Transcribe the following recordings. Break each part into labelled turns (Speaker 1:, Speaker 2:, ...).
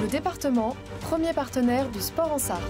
Speaker 1: Le département, premier partenaire du sport en Sarthe.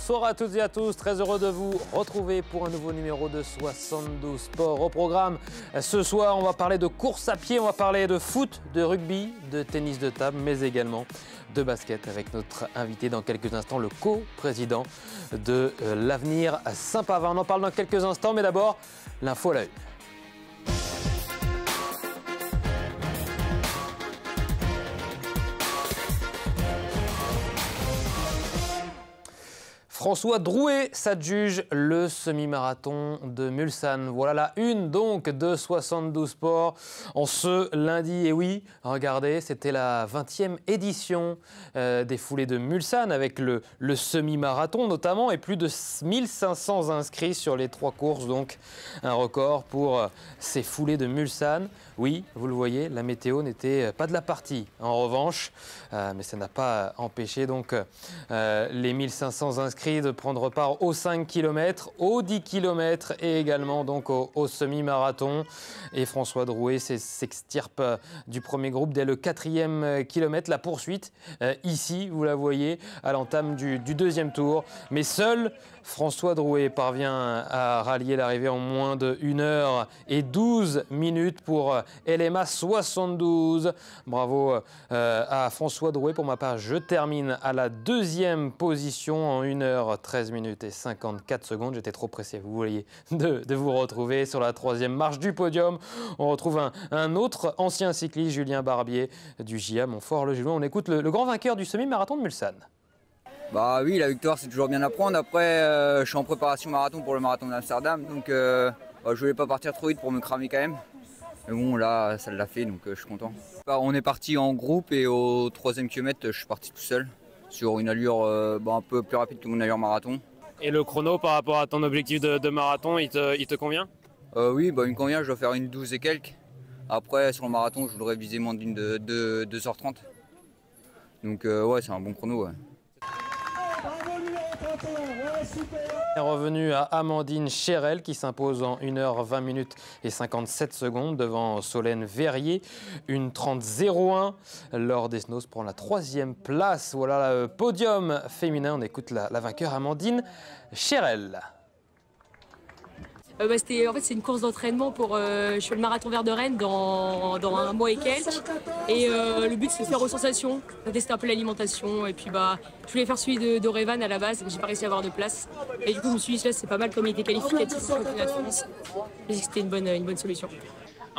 Speaker 2: Bonsoir à toutes et à tous, très heureux de vous retrouver pour un nouveau numéro de 72 Sport. Au programme, ce soir, on va parler de course à pied, on va parler de foot, de rugby, de tennis de table, mais également de basket avec notre invité dans quelques instants, le co-président de l'Avenir Saint-Pavin. On en parle dans quelques instants, mais d'abord, l'info à la une. François Drouet s'adjuge le semi-marathon de Mulsanne. Voilà la une donc de 72 Sports en ce lundi. Et oui, regardez, c'était la 20e édition des foulées de Mulsanne avec le semi-marathon notamment et plus de 1500 inscrits sur les 3 courses. Donc un record pour ces foulées de Mulsanne. Oui, vous le voyez, la météo n'était pas de la partie en revanche, mais ça n'a pas empêché donc les 1500 inscrits de prendre part aux 5 km, aux 10 km et également donc au semi-marathon. Et François Drouet s'extirpe du premier groupe dès le 4e kilomètre. La poursuite, ici, vous la voyez, à l'entame du deuxième tour. Mais seul François Drouet parvient à rallier l'arrivée en moins de 1h12 pour LMA 72. Bravo à François Drouet. Pour ma part, je termine à la 2e position en 1h13 et 54 secondes. J'étais trop pressé, vous voyez, de vous retrouver sur la 3e marche du podium. On retrouve un autre ancien cycliste, Julien Barbier du JA Montfort-le-Julois. On écoute le grand vainqueur du semi-marathon de Mulsanne.
Speaker 3: Bah oui, la victoire c'est toujours bien à prendre. Après, je suis en préparation marathon pour le marathon d'Amsterdam, donc je voulais pas partir trop vite pour me cramer quand même. Mais bon, là, ça l'a fait, donc je suis content. On est parti en groupe et au 3e kilomètre, je suis parti tout seul sur une allure un peu plus rapide que mon allure marathon.
Speaker 2: Et le chrono par rapport à ton objectif de marathon, il te convient ?
Speaker 3: Oui, il me convient, je dois faire une 12 et quelques. Après, sur le marathon, je voudrais viser moins d'une de 2h30. Donc ouais, c'est un bon chrono. Ouais.
Speaker 2: Est revenu à Amandine Chérel qui s'impose en 1h20 et 57 secondes devant Solène Verrier. Une 30-01. Laure Desnos prend la 3e place. Voilà le podium féminin. On écoute la vainqueur Amandine Chérel.
Speaker 4: En fait, c'est une course d'entraînement je fais le marathon vert de Rennes dans un mois et quelques. Et le but, c'est de faire aux sensations, de tester un peu l'alimentation. Et puis, je voulais faire celui de Révan à la base, mais j'ai pas réussi à avoir de place. Et du coup, je me suis dit, là, c'est pas mal comme il était qualificatif pour le championnat de France. J'ai dit que c'était une bonne solution.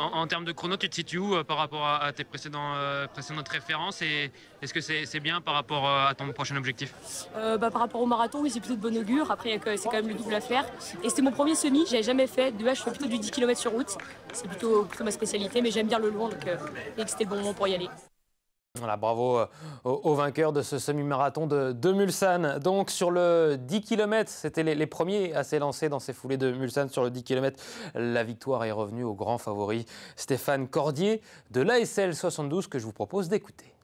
Speaker 5: En termes de chrono, tu te situes où par rapport à tes précédentes références et est-ce que c'est bien par rapport à ton prochain objectif?
Speaker 4: Par rapport au marathon, oui, c'est plutôt de bon augure. Après, c'est quand même le double à faire. Et c'était mon premier semi, j'avais jamais fait. De base, je fais plutôt du 10 km sur route. C'est plutôt ma spécialité, mais j'aime bien le long, donc c'était le bon moment pour y aller.
Speaker 2: Voilà, bravo aux vainqueurs de ce semi-marathon de Mulsanne. Donc sur le 10 km, c'était les premiers à s'élancer dans ces foulées de Mulsanne. Sur le 10 km, la victoire est revenue au grand favori Stéphane Cordier de l'ASL 72 que je vous propose d'écouter.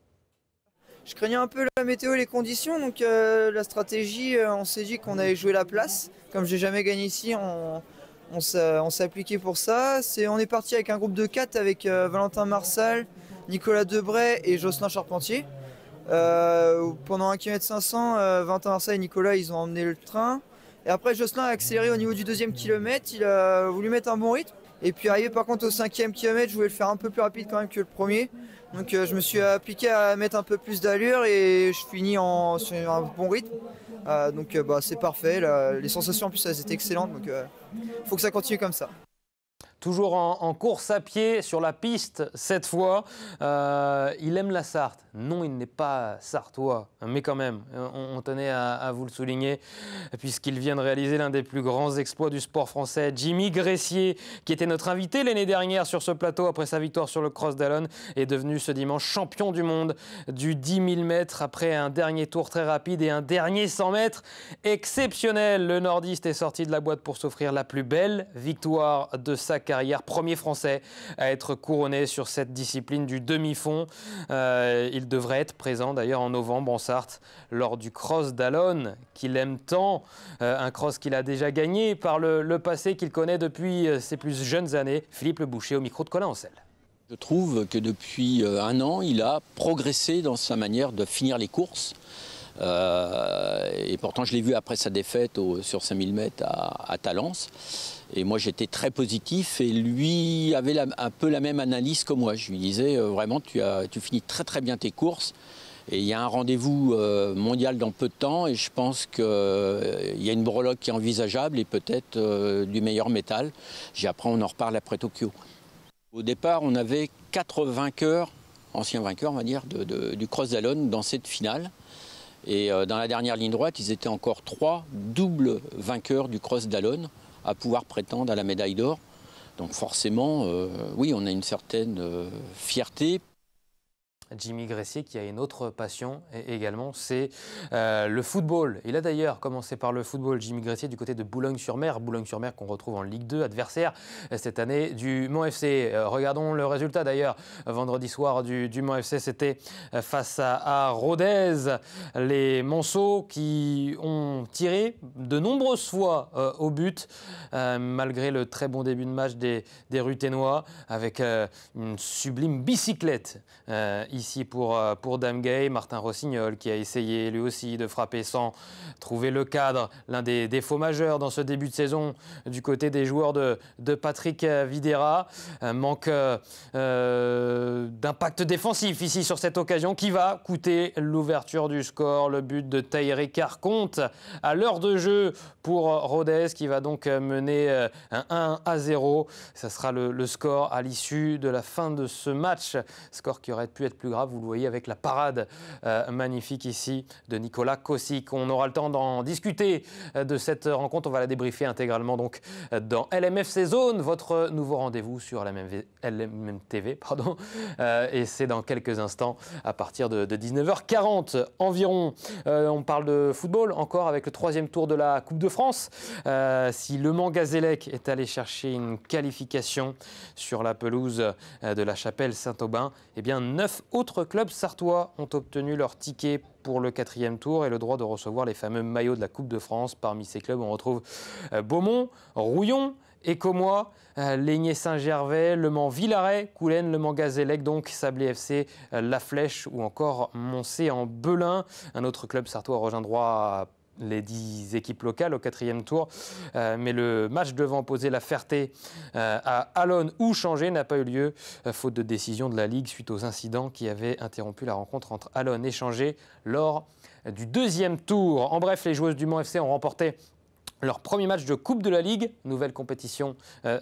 Speaker 6: Je craignais un peu la météo et les conditions, donc la stratégie, on s'est dit qu'on allait jouer la place. Comme j'ai jamais gagné ici, on s'est appliqué pour ça. On est parti avec un groupe de 4 avec Valentin Marsal, Nicolas Debray et Jocelyn Charpentier. Pendant 1 km 500, Valentin Marsal et Nicolas, ils ont emmené le train. Et après, Jocelyn a accéléré au niveau du 2e kilomètre, il a voulu mettre un bon rythme. Et puis arrivé par contre au 5e kilomètre, je voulais le faire un peu plus rapide quand même que le premier. Donc je me suis appliqué à mettre un peu plus d'allure et je finis sur un bon rythme. Donc c'est parfait, les sensations en plus elles étaient excellentes, donc il faut que ça continue comme ça.
Speaker 2: toujours en course à pied sur la piste cette fois. Il aime la Sarthe. Non, il n'est pas sartois, mais quand même, on tenait à vous le souligner, puisqu'il vient de réaliser l'un des plus grands exploits du sport français. Jimmy Gressier, qui était notre invité l'année dernière sur ce plateau après sa victoire sur le Cross d'Allon, est devenu ce dimanche champion du monde du 10 000 mètres après un dernier tour très rapide et un dernier 100 mètres exceptionnel. Le nordiste est sorti de la boîte pour s'offrir la plus belle victoire de sa carrière. Premier Français à être couronné sur cette discipline du demi-fond. Il devrait être présent d'ailleurs en novembre en Sarthe lors du Cross d'Allon qu'il aime tant. Un cross qu'il a déjà gagné par le passé, qu'il connaît depuis ses plus jeunes années. Philippe Le Boucher au micro de Colin Ancel.
Speaker 7: Je trouve que depuis un an, il a progressé dans sa manière de finir les courses. Et pourtant, je l'ai vu après sa défaite sur 5000 mètres à Talence. Et moi, j'étais très positif et lui avait un peu la même analyse que moi. Je lui disais, vraiment, tu finis très très bien tes courses. Et il y a un rendez-vous mondial dans peu de temps et je pense qu'il y a une breloque qui est envisageable et peut-être du meilleur métal. Après, on en reparle après Tokyo. Au départ, on avait 4 vainqueurs, anciens vainqueurs, on va dire, du Cross d'Allon dans cette finale. Et dans la dernière ligne droite, ils étaient encore 3 doubles vainqueurs du Cross d'Allon à pouvoir prétendre à la médaille d'or. Donc forcément, oui, on a une certaine fierté.
Speaker 2: Jimmy Gressier qui a une autre passion également, c'est le football. Il a d'ailleurs commencé par le football, Jimmy Gressier, du côté de Boulogne-sur-Mer. Boulogne-sur-Mer qu'on retrouve en Ligue 2, adversaire cette année du Mans FC. Regardons le résultat d'ailleurs vendredi soir du Mans FC. C'était face à Rodez. Les Manceaux qui ont tiré de nombreuses fois au but, malgré le très bon début de match des Ruténois, avec une sublime bicyclette ici pour Dame Gay. Martin Rossignol qui a essayé lui aussi de frapper sans trouver le cadre. L'un des défauts majeurs dans ce début de saison du côté des joueurs de Patrick Videra. Manque d'impact défensif ici sur cette occasion qui va coûter l'ouverture du score. Le but de Taïré Carconte à l'heure de jeu pour Rodez qui va donc mener un 1-0. Ça sera le score à l'issue de la fin de ce match. Score qui aurait pu être plus grave, vous le voyez avec la parade magnifique ici de Nicolas Kosic. On aura le temps d'en discuter de cette rencontre. On va la débriefer intégralement donc dans LMFC Zone, votre nouveau rendez-vous sur LMTV. Et c'est dans quelques instants à partir de 19h40 environ. On parle de football encore avec le 3e tour de la Coupe de France. Si Le Mans Gazélec est allé chercher une qualification sur la pelouse de la Chapelle Saint-Aubin, eh bien 9 autres clubs sartois ont obtenu leur ticket pour le 4e tour et le droit de recevoir les fameux maillots de la Coupe de France. Parmi ces clubs, on retrouve Beaumont, Rouillon, Écomois, Légnay-Saint-Gervais, Le Mans-Villaret, Coulennes, Le Mans-Gazélec, donc Sablé FC, La Flèche ou encore Moncé en Belin. Un autre club sartois rejoindra les 10 équipes locales au 4e tour. Mais le match devant opposer la Ferté à Allon ou Changé n'a pas eu lieu, faute de décision de la Ligue suite aux incidents qui avaient interrompu la rencontre entre Allon et Changé lors du 2e tour. En bref, les joueuses du Mans FC ont remporté leur premier match de Coupe de la Ligue, nouvelle compétition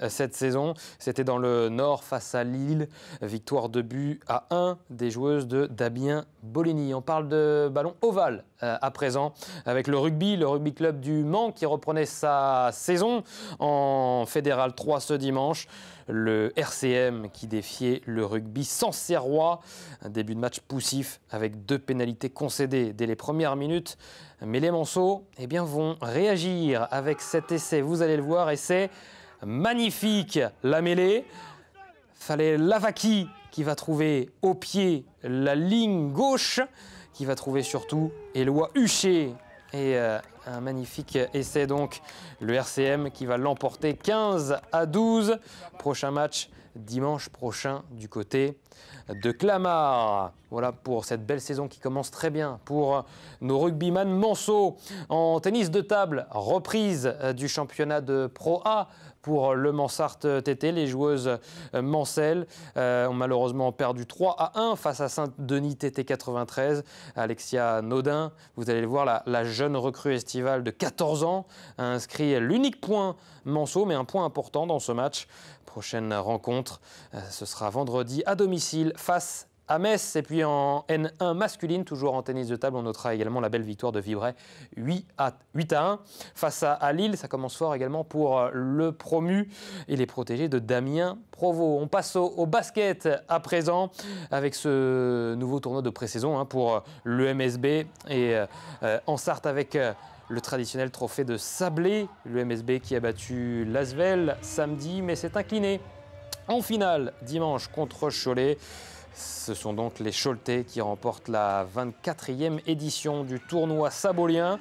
Speaker 2: cette saison. C'était dans le Nord face à Lille. Victoire 2-1 des joueuses de Damien Bolini. On parle de ballon ovale à présent avec le rugby club du Mans qui reprenait sa saison en Fédéral 3 ce dimanche. Le RCM qui défiait le rugby Sancerrois. Un début de match poussif avec 2 pénalités concédées dès les premières minutes. Mais les Manceaux vont réagir avec cet essai. Vous allez le voir, essai magnifique. La mêlée. Fallait Lavaki qui va trouver au pied la ligne gauche, qui va trouver surtout Éloi Huchet. Et un magnifique essai donc, le RCM qui va l'emporter 15-12. Prochain match dimanche prochain du côté de Clamart. Voilà pour cette belle saison qui commence très bien pour nos rugbyman Manceaux. En tennis de table, reprise du championnat de Pro A pour le Mansart TT. Les joueuses Mancel ont malheureusement perdu 3-1 face à Saint-Denis TT 93. Alexia Naudin, vous allez le voir, la jeune recrue estime estival de 14 ans, a inscrit l'unique point Manceau, mais un point important dans ce match. Prochaine rencontre, ce sera vendredi à domicile face à Metz. Et puis en N1 masculine, toujours en tennis de table, on notera également la belle victoire de Vibray 8-1 face à Lille. Ça commence fort également pour le promu et les protégés de Damien Provost. On passe au basket à présent avec ce nouveau tournoi de pré-saison pour l'EMSB et en Sarthe avec le traditionnel trophée de sablé. L'EMSB qui a battu l'Asvel samedi mais s'est incliné en finale dimanche contre Cholet. Ce sont donc les Choletais qui remportent la 24e édition du tournoi sabolien.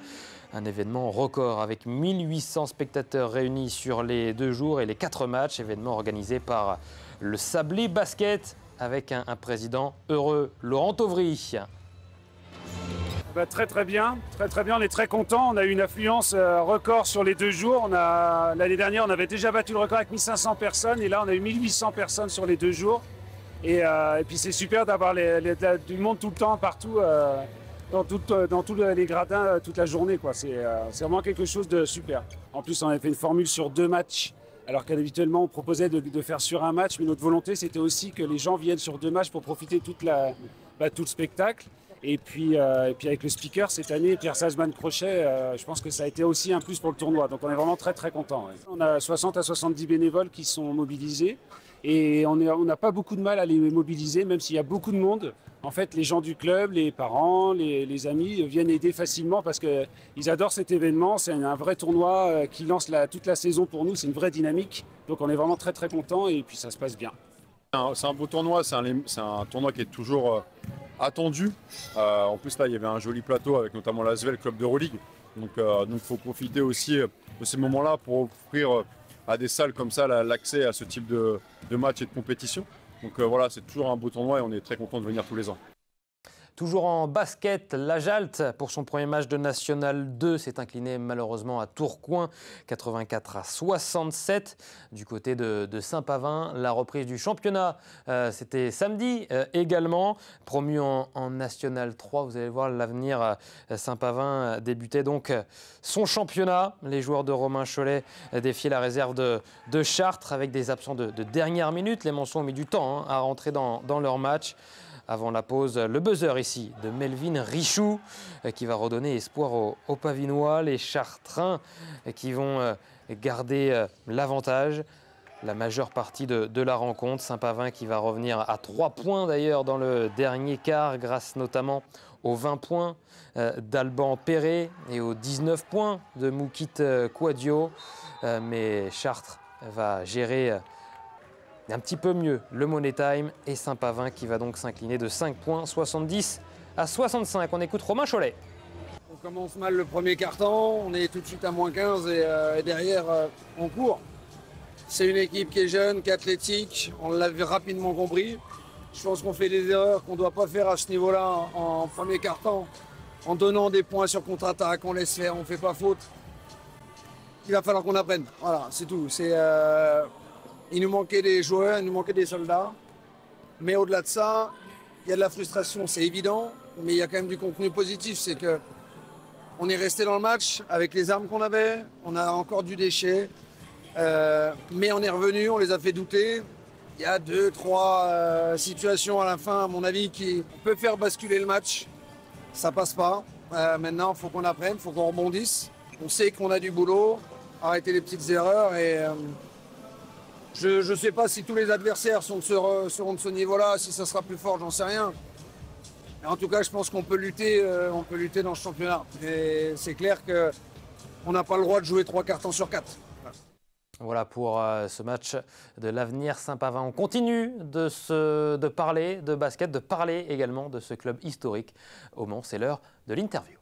Speaker 2: Un événement record avec 1800 spectateurs réunis sur les 2 jours et les 4 matchs. Événement organisé par le Sablé Basket avec un président heureux, Laurent Tauvry.
Speaker 8: Très bien, on est très content. On a eu une affluence record sur les 2 jours. L'année dernière, on avait déjà battu le record avec 1500 personnes et là, on a eu 1800 personnes sur les 2 jours. Et puis c'est super d'avoir du monde tout le temps, partout, dans tous les gradins, toute la journée, quoi. C'est vraiment quelque chose de super. En plus, on avait fait une formule sur 2 matchs, alors qu'habituellement on proposait de faire sur un match. Mais notre volonté, c'était aussi que les gens viennent sur 2 matchs pour profiter tout le spectacle. Et puis avec le speaker cette année, Pierre Salzman-Crochet, je pense que ça a été aussi un plus pour le tournoi. Donc on est vraiment très content. Ouais. On a 60 à 70 bénévoles qui sont mobilisés. Et on n'a pas beaucoup de mal à les mobiliser, même s'il y a beaucoup de monde. En fait, les gens du club, les parents, les amis viennent aider facilement parce qu'ils adorent cet événement. C'est un vrai tournoi qui lance toute la saison pour nous. C'est une vraie dynamique. Donc on est vraiment très contents et puis ça se passe bien.
Speaker 9: C'est un beau tournoi. C'est un tournoi qui est toujours attendu. En plus, là, il y avait un joli plateau avec notamment l'Asvel, club d'Euroleague. Donc il faut profiter aussi de ces moments-là pour offrir à des salles comme ça l'accès à ce type de match et de compétition. Donc voilà, c'est toujours un beau tournoi et on est très content de venir tous les ans.
Speaker 2: Toujours en basket, la Jalte, pour son premier match de National 2, s'est incliné malheureusement à Tourcoing, 84-67. Du côté de Saint-Pavin, la reprise du championnat, c'était samedi également. Promu en National 3, vous allez voir l'avenir. Saint-Pavin débutait donc son championnat. Les joueurs de Romain Cholet défiaient la réserve de Chartres avec des absents de dernière minute. Les Manceaux ont mis du temps à rentrer dans leur match. Avant la pause, le buzzer ici de Melvin Richoux qui va redonner espoir aux Pavinois. Les Chartrains qui vont garder l'avantage. La majeure partie de la rencontre. Saint-Pavin qui va revenir à 3 points d'ailleurs dans le dernier quart grâce notamment aux 20 points d'Alban Perret et aux 19 points de Moukit Kouadio. Mais Chartres va gérer un petit peu mieux le Money Time et Saint-Pavin qui va donc s'incliner de 5 points, 70-65. On écoute Romain Cholet.
Speaker 10: On commence mal le premier quart-temps, on est tout de suite à moins 15 et derrière on court. C'est une équipe qui est jeune, qui est athlétique, on l'avait rapidement compris. Je pense qu'on fait des erreurs qu'on ne doit pas faire à ce niveau-là en premier quart-temps. En donnant des points sur contre-attaque, on laisse faire, on ne fait pas faute. Il va falloir qu'on apprenne, voilà, c'est tout. Il nous manquait des joueurs, il nous manquait des soldats. Mais au-delà de ça, il y a de la frustration, c'est évident. Mais il y a quand même du contenu positif. C'est qu'on est resté dans le match avec les armes qu'on avait. On a encore du déchet. Mais on est revenu, on les a fait douter. Il y a 2-3 situations à la fin, à mon avis, qui peuvent faire basculer le match. Ça passe pas. Maintenant, il faut qu'on apprenne, il faut qu'on rebondisse. On sait qu'on a du boulot. Arrêter les petites erreurs et... Je ne sais pas si tous les adversaires seront de ce niveau-là, si ça sera plus fort, j'en sais rien. Mais en tout cas, je pense qu'on peut lutter dans ce championnat. Et c'est clair qu'on n'a pas le droit de jouer 3 cartons sur 4.
Speaker 2: Voilà pour ce match de l'Avenir Saint-Pavin. On continue de parler de basket, de parler également de ce club historique au Mans. C'est l'heure de l'interview.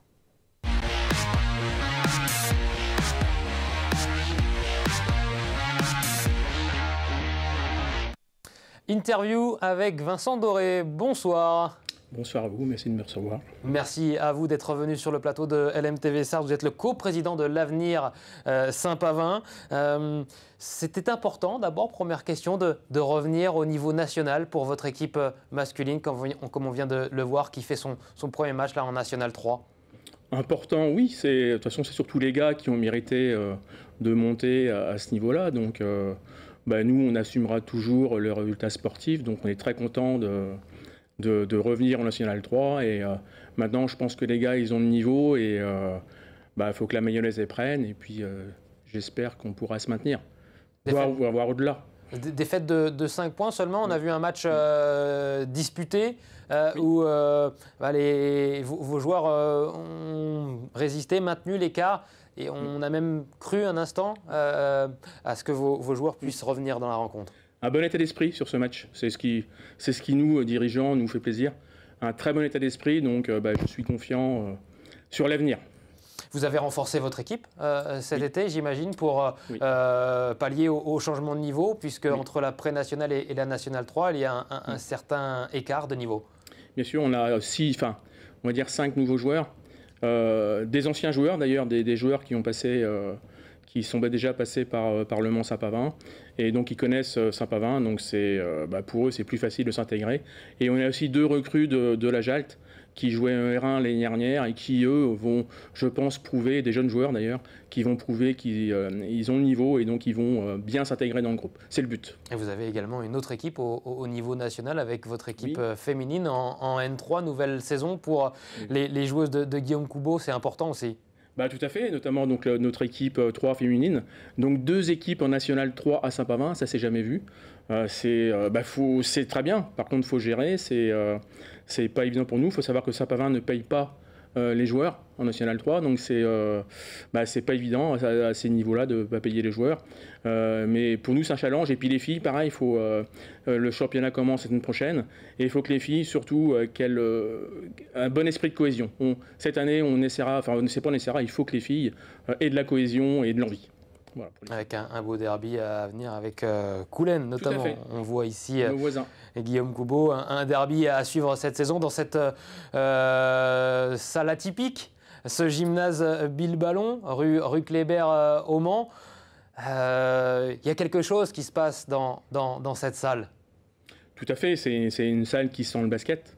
Speaker 2: Interview avec Vincent Doré. Bonsoir.
Speaker 11: Bonsoir à vous, merci de me recevoir.
Speaker 2: Merci à vous d'être venu sur le plateau de LMTV Sarthe. Vous êtes le co-président de l'Avenir Saint-Pavin. C'était important, d'abord, première question, de revenir au niveau national pour votre équipe masculine, comme on vient de le voir, qui fait son premier match là en National 3.
Speaker 11: Important, oui. De toute façon, c'est surtout les gars qui ont mérité de monter à ce niveau-là. Donc, nous, on assumera toujours le résultat sportif. Donc, on est très content de revenir en National 3. Et maintenant, je pense que les gars, ils ont le niveau. Et il faut que la mayonnaise les prenne. Et puis, j'espère qu'on pourra se maintenir. Voire au-delà.
Speaker 2: Défaite de 5 points seulement. On a vu un match disputé où vos joueurs ont résisté, maintenu l'écart. Et on a même cru un instant à ce que vos joueurs puissent revenir dans la rencontre.
Speaker 11: Un bon état d'esprit sur ce match. C'est ce qui nous, dirigeants, nous fait plaisir. Un très bon état d'esprit. Donc, je suis confiant sur l'avenir.
Speaker 2: Vous avez renforcé votre équipe cet été, j'imagine, pour pallier au changement de niveau, puisque entre la pré-nationale et la nationale 3, il y a un certain écart de niveau. Bien sûr,
Speaker 11: on a 5 nouveaux joueurs, des anciens joueurs d'ailleurs, des joueurs qui ont passé, qui sont déjà passés par le Mans Saint-Pavin, et donc ils connaissent Saint-Pavin, donc pour eux c'est plus facile de s'intégrer. Et on a aussi 2 recrues de la JALT, qui jouaient un R1 l'année dernière et qui, eux, vont, je pense, prouver, des jeunes joueurs d'ailleurs, qui vont prouver qu'ils ont le niveau et donc ils vont bien s'intégrer dans le groupe. C'est le but. Et vous avez également une autre équipe au niveau national avec votre équipe féminine en N3, nouvelle saison pour les joueuses de Guillaume Coubeau, c'est important aussi. Tout à fait, notamment donc, notre équipe 3 féminine. Donc 2 équipes en National 3 à Saint-Pavin, ça s'est jamais vu. C'est très bien, par contre il faut gérer, c'est pas évident pour nous. Il faut savoir que Saint-Pavin ne paye pas les joueurs en National 3, donc c'est pas évident à ces niveaux-là de ne pas payer les joueurs. Mais pour nous c'est un challenge, et puis les filles, pareil, le championnat commence la semaine prochaine, et il faut que les filles, surtout, qu'elles un bon esprit de cohésion. Cette année, il faut que les filles aient de la cohésion et de l'envie. Voilà, avec un beau derby à venir avec Coulennes notamment. On voit ici Guillaume Coubeau, un derby à suivre cette saison dans cette salle atypique, ce gymnase Bill Ballon, rue Kléber au Mans. Il y a quelque chose qui se passe dans cette salle. Tout à fait, c'est une salle qui sent le basket.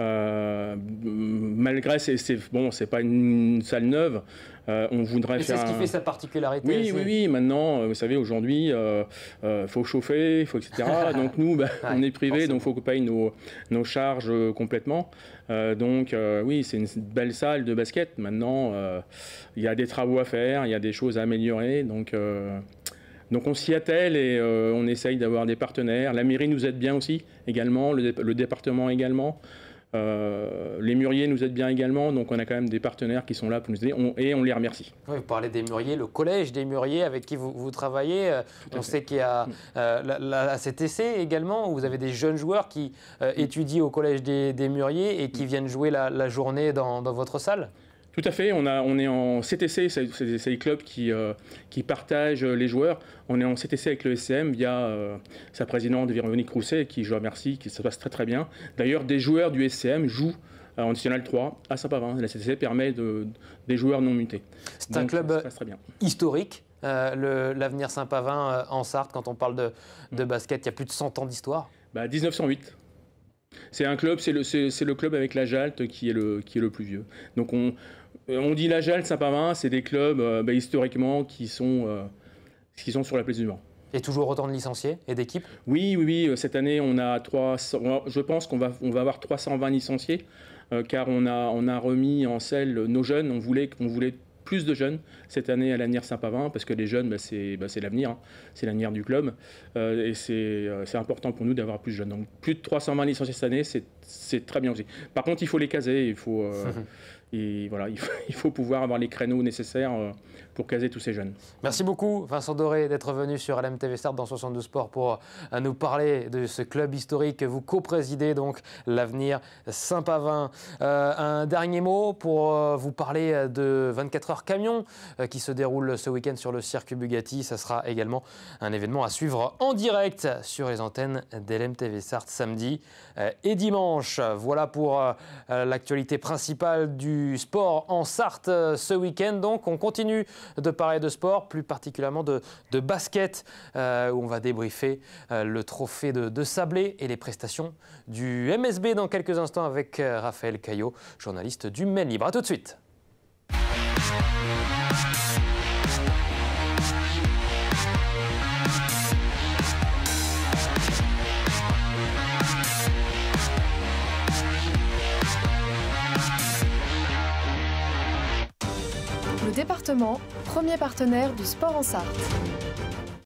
Speaker 11: Malgré, c'est pas une salle neuve. On voudrait faire. C'est ce qui fait sa particularité. Oui. Maintenant, vous savez, aujourd'hui, faut chauffer, etc. Donc nous, on est privé, donc faut qu'on paye nos charges complètement. Oui, c'est une belle salle de basket. Maintenant, il y a des travaux à faire, il y a des choses à améliorer. Donc on s'y attelle et on essaye d'avoir des partenaires. La mairie nous aide bien aussi, également, le département également. Les mûriers nous aident bien également, donc on a quand même des partenaires qui sont là pour nous aider et on les remercie. Oui, vous parlez des mûriers, le collège des mûriers avec qui vous travaillez. On sait qu'il y a la CTC également, où vous avez des jeunes joueurs qui étudient au collège des mûriers et qui viennent jouer la journée dans votre salle. Tout à fait, on est en CTC, c'est les clubs qui partagent les joueurs. On est en CTC avec le SCM via sa présidente Véronique Rousset, qui je remercie, qui se passe très très bien. D'ailleurs, des joueurs du SCM jouent en National 3 à Saint-Pavin. La CTC permet des joueurs non mutés. C'est un club historique, l'avenir Saint-Pavin en Sarthe. Quand on parle de basket, il y a plus de 100 ans d'histoire. 1908. C'est un club, c'est le club avec la JALT qui est le plus vieux. Donc on dit la JALT, Saint-Pavin, c'est des clubs historiquement qui sont sur la place du Mans. Et toujours autant de licenciés et d'équipes ? Oui. Cette année, on a je pense qu'on va avoir 320 licenciés, car on a remis en selle nos jeunes. On voulait plus de jeunes cette année à l'ANIR Saint-Pavin, parce que les jeunes, c'est l'avenir, hein. C'est l'avenir du club, et c'est important pour nous d'avoir plus de jeunes. Donc plus de 320 licenciés cette année, c'est très bien aussi. Par contre, il faut les caser, il faut pouvoir avoir les créneaux nécessaires pour caser tous ces jeunes. Merci beaucoup Vincent Doré d'être venu sur LMTV Sarthe dans 72 Sports pour nous parler de ce club historique que vous co-présidez, donc l'avenir Saint-Pavin. Un dernier mot pour vous parler de 24 heures camion qui se déroule ce week-end sur le circuit Bugatti. Ça sera également un événement à suivre en direct sur les antennes d'LMTV Sarthe samedi et dimanche. Voilà pour l'actualité principale du sport en Sarthe ce week-end. Donc on continue de parler de sport, plus particulièrement de basket, où on va débriefer le trophée de Sablé et les prestations du MSB dans quelques instants avec Raphaël Caillot, journaliste du Maine Libre. A tout de suite.
Speaker 1: Le département, premier partenaire du sport en Sarthe.